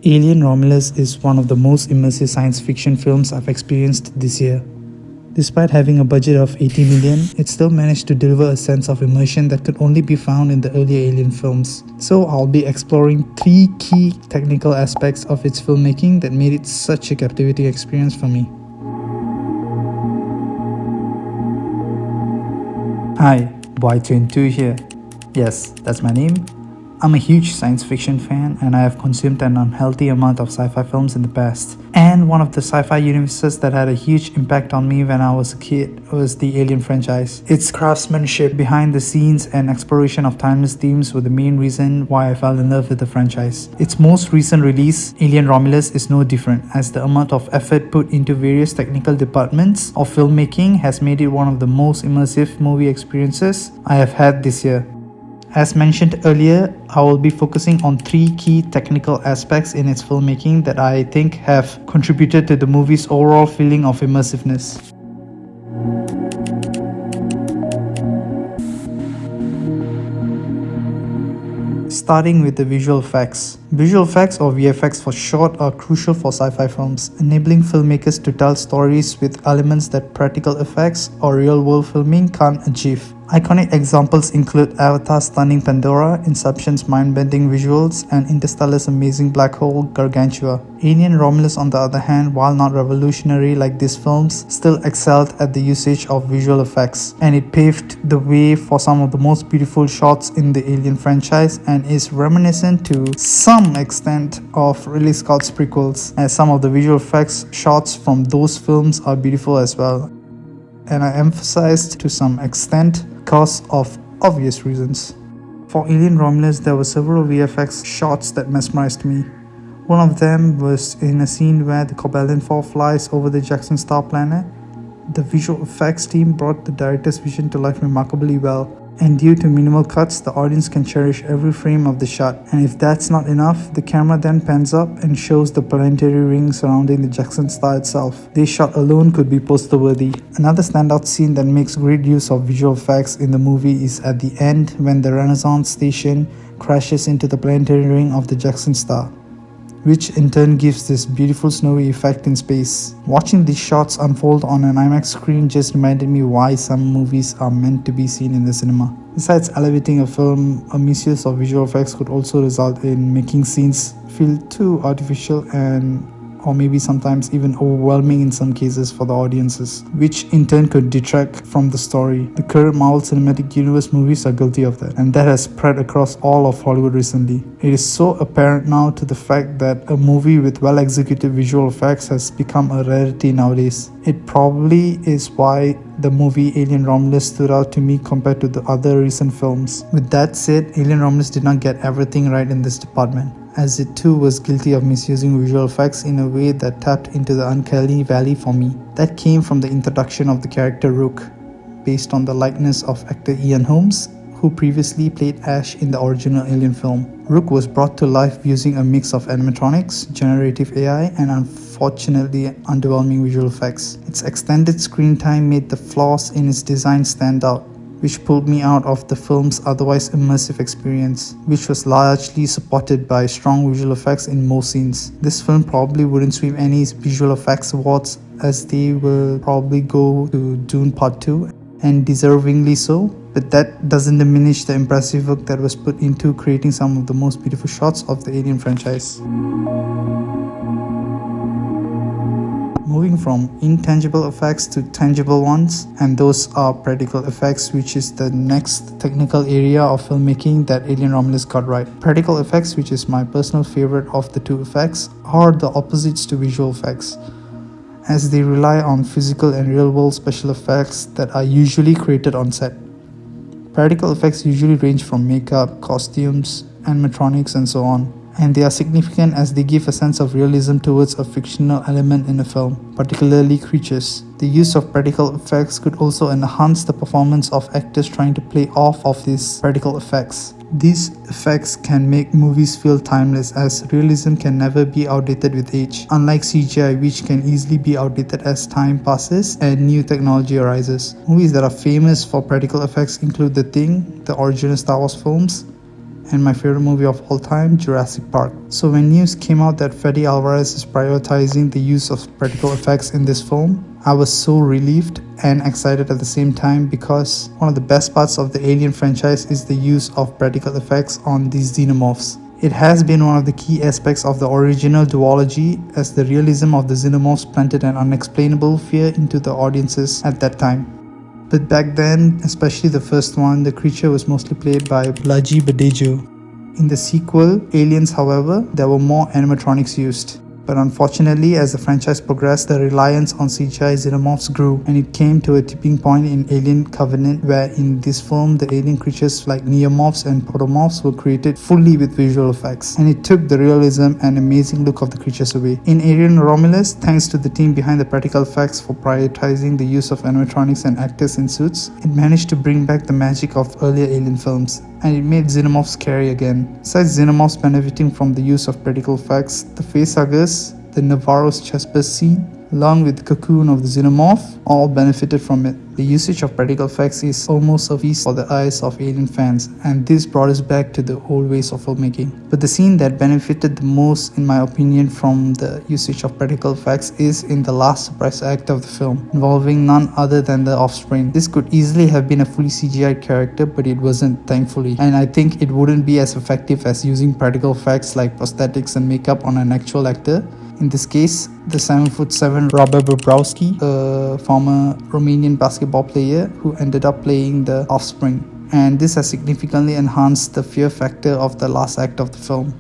Alien Romulus is one of the most immersive science fiction films I've experienced this year. Despite having a budget of 80 million, it still managed to deliver a sense of immersion that could only be found in the earlier Alien films. So I'll be exploring 3 key technical aspects of its filmmaking that made it such a captivating experience for me. Hi, Y22 here. Yes, that's my name. I'm a huge science fiction fan and I have consumed an unhealthy amount of sci-fi films in the past. And one of the sci-fi universes that had a huge impact on me when I was a kid was the Alien franchise. Its craftsmanship behind the scenes and exploration of timeless themes were the main reason why I fell in love with the franchise. Its most recent release, Alien Romulus, is no different, as the amount of effort put into various technical departments of filmmaking has made it one of the most immersive movie experiences I have had this year. As mentioned earlier, I will be focusing on 3 key technical aspects in its filmmaking that I think have contributed to the movie's overall feeling of immersiveness. Starting with the visual effects. Visual effects, or VFX for short, are crucial for sci-fi films, enabling filmmakers to tell stories with elements that practical effects or real-world filming can't achieve. Iconic examples include Avatar's stunning Pandora, Inception's mind-bending visuals, and Interstellar's amazing black hole Gargantua. Alien Romulus, on the other hand, while not revolutionary like these films, still excelled at the usage of visual effects, and it paved the way for some of the most beautiful shots in the Alien franchise and is reminiscent to some extent of Ridley Scott's prequels, as some of the visual effects shots from those films are beautiful as well. And I emphasized to some extent because of obvious reasons. For Alien Romulus, there were several VFX shots that mesmerized me. One of them was in a scene where the Cobalion 4 flies over the Jackson Star planet. The visual effects team brought the director's vision to life remarkably well, and due to minimal cuts, the audience can cherish every frame of the shot. And if that's not enough, the camera then pans up and shows the planetary ring surrounding the Jackson Star itself. This shot alone could be poster-worthy. Another standout scene that makes great use of visual effects in the movie is at the end when the Renaissance station crashes into the planetary ring of the Jackson Star, which in turn gives this beautiful snowy effect in space. Watching these shots unfold on an IMAX screen just reminded me why some movies are meant to be seen in the cinema. Besides elevating a film, a misuse of visual effects could also result in making scenes feel too artificial or maybe sometimes even overwhelming in some cases for the audiences, which in turn could detract from the story. The current Marvel Cinematic Universe movies are guilty of that, and that has spread across all of Hollywood recently. It is so apparent now to the fact that a movie with well-executed visual effects has become a rarity nowadays. It probably is why the movie Alien Romulus stood out to me compared to the other recent films. With that said, Alien Romulus did not get everything right in this department, as it too was guilty of misusing visual effects in a way that tapped into the uncanny valley for me. That came from the introduction of the character Rook, based on the likeness of actor Ian Holmes, who previously played Ash in the original Alien film. Rook was brought to life using a mix of animatronics, generative AI, and unfortunately underwhelming visual effects. Its extended screen time made the flaws in its design stand out, which pulled me out of the film's otherwise immersive experience, which was largely supported by strong visual effects in most scenes. This film probably wouldn't sweep any visual effects awards, as they will probably go to Dune Part 2, and deservingly so, but that doesn't diminish the impressive work that was put into creating some of the most beautiful shots of the Alien franchise. Moving from intangible effects to tangible ones, and those are practical effects, which is the next technical area of filmmaking that Alien Romulus got right. Practical effects, which is my personal favorite of the two effects, are the opposites to visual effects, as they rely on physical and real-world special effects that are usually created on set. Practical effects usually range from makeup, costumes, animatronics, and so on, and they are significant as they give a sense of realism towards a fictional element in a film, particularly creatures. The use of practical effects could also enhance the performance of actors trying to play off of these practical effects. These effects can make movies feel timeless, as realism can never be outdated with age, unlike CGI, which can easily be outdated as time passes and new technology arises. Movies that are famous for practical effects include The Thing, the original Star Wars films, and my favorite movie of all time, Jurassic Park. So when news came out that Fede Alvarez is prioritizing the use of practical effects in this film, I was so relieved and excited at the same time, because one of the best parts of the Alien franchise is the use of practical effects on these xenomorphs. It has been one of the key aspects of the original duology, as the realism of the xenomorphs planted an unexplainable fear into the audiences at that time. But back then, especially the first one, the creature was mostly played by Balaji Badejo. In the sequel, Aliens, however, there were more animatronics used. But unfortunately, as the franchise progressed, the reliance on CGI xenomorphs grew, and it came to a tipping point in Alien Covenant, where in this film, the alien creatures like neomorphs and protomorphs were created fully with visual effects, and it took the realism and amazing look of the creatures away. In Alien Romulus, thanks to the team behind the practical effects for prioritizing the use of animatronics and actors in suits, it managed to bring back the magic of earlier Alien films, and it made xenomorphs scary again. Besides xenomorphs benefiting from the use of practical effects, the facehuggers, the Navarro's chestburst scene, along with the cocoon of the xenomorph, all benefited from it. The usage of practical effects is almost a feast for the eyes of Alien fans, and this brought us back to the old ways of filmmaking. But the scene that benefited the most, in my opinion, from the usage of practical effects is in the last surprise act of the film, involving none other than the offspring. This could easily have been a fully CGI character, but it wasn't, thankfully, and I think it wouldn't be as effective as using practical effects like prosthetics and makeup on an actual actor. In this case, the 7'7" Robert Bobrowski, a former Romanian basketball player who ended up playing the offspring, and this has significantly enhanced the fear factor of the last act of the film.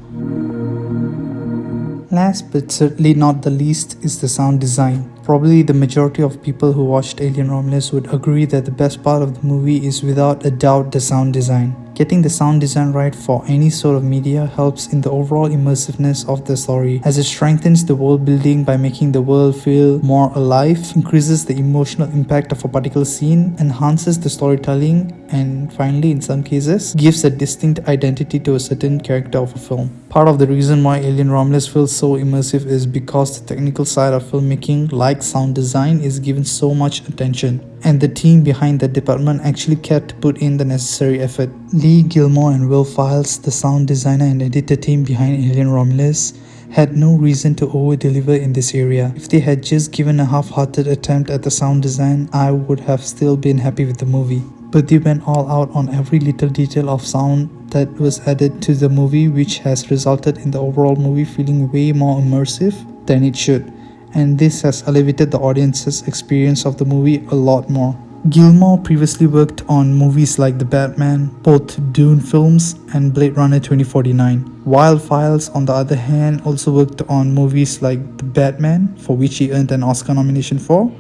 Last but certainly not the least is the sound design. Probably the majority of people who watched Alien Romulus would agree that the best part of the movie is without a doubt the sound design. Getting the sound design right for any sort of media helps in the overall immersiveness of the story, as it strengthens the world building by making the world feel more alive, increases the emotional impact of a particular scene, enhances the storytelling, and finally, in some cases, gives a distinct identity to a certain character of a film. Part of the reason why Alien Romulus feels so immersive is because the technical side of filmmaking, like sound design, is given so much attention, and the team behind that department actually cared to put in the necessary effort. Lee Gilmore and Will Files, the sound designer and editor team behind Alien Romulus, had no reason to over-deliver in this area. If they had just given a half-hearted attempt at the sound design, I would have still been happy with the movie. But they went all out on every little detail of sound that was added to the movie, which has resulted in the overall movie feeling way more immersive than it should. And this has elevated the audience's experience of the movie a lot more. Gilmore previously worked on movies like The Batman, both Dune films, and Blade Runner 2049. While Files, on the other hand, also worked on movies like The Batman, for which he earned an Oscar nomination for,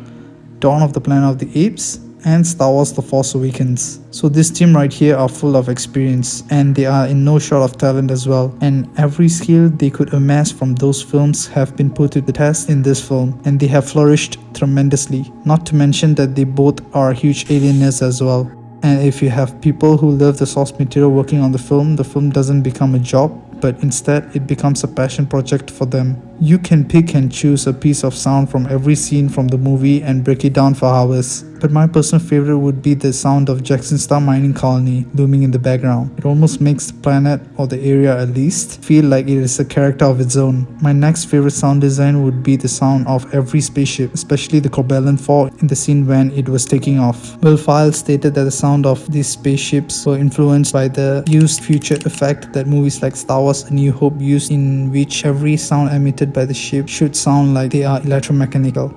Dawn of the Planet of the Apes, and Star Wars The Force Awakens. So this team right here are full of experience, and they are in no short of talent as well, and every skill they could amass from those films have been put to the test in this film, and they have flourished tremendously. Not to mention that they both are huge alieners as well. And if you have people who love the source material working on the film doesn't become a job, but instead it becomes a passion project for them. You can pick and choose a piece of sound from every scene from the movie and break it down for hours. But my personal favorite would be the sound of Jackson Star mining colony looming in the background. It almost makes the planet, or the area at least, feel like it is a character of its own. My next favorite sound design would be the sound of every spaceship, especially the Corbellan 4 in the scene when it was taking off. Will Files stated that the sound of these spaceships were influenced by the used future effect that movies like Star Wars A New Hope used, in which every sound emitted by the ship should sound like they are electromechanical.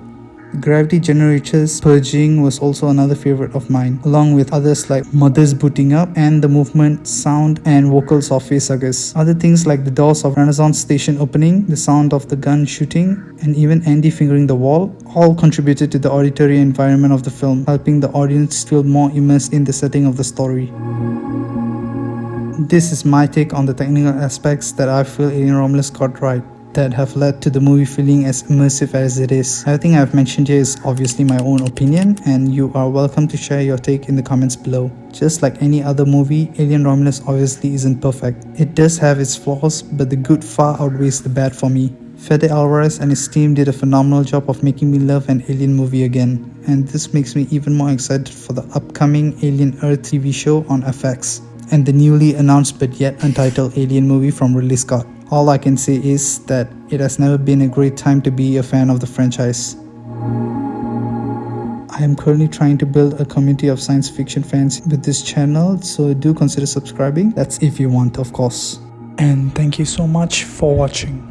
Gravity generators purging was also another favorite of mine, along with others like mothers booting up and the movement, sound and vocals of facehuggers. Other things like the doors of Renaissance Station opening, the sound of the gun shooting, and even Andy fingering the wall all contributed to the auditory environment of the film, helping the audience feel more immersed in the setting of the story. This is my take on the technical aspects that I feel Alien Romulus got right, that have led to the movie feeling as immersive as it is. Everything I've mentioned here is obviously my own opinion, and you are welcome to share your take in the comments below. Just like any other movie, Alien Romulus obviously isn't perfect. It does have its flaws, but the good far outweighs the bad for me. Fede Alvarez and his team did a phenomenal job of making me love an Alien movie again, and this makes me even more excited for the upcoming Alien Earth TV show on FX. and the newly announced but yet untitled Alien movie from Ridley Scott. All I can say is that it has never been a great time to be a fan of the franchise. I am currently trying to build a community of science fiction fans with this channel, so do consider subscribing. That's if you want, of course. And thank you so much for watching.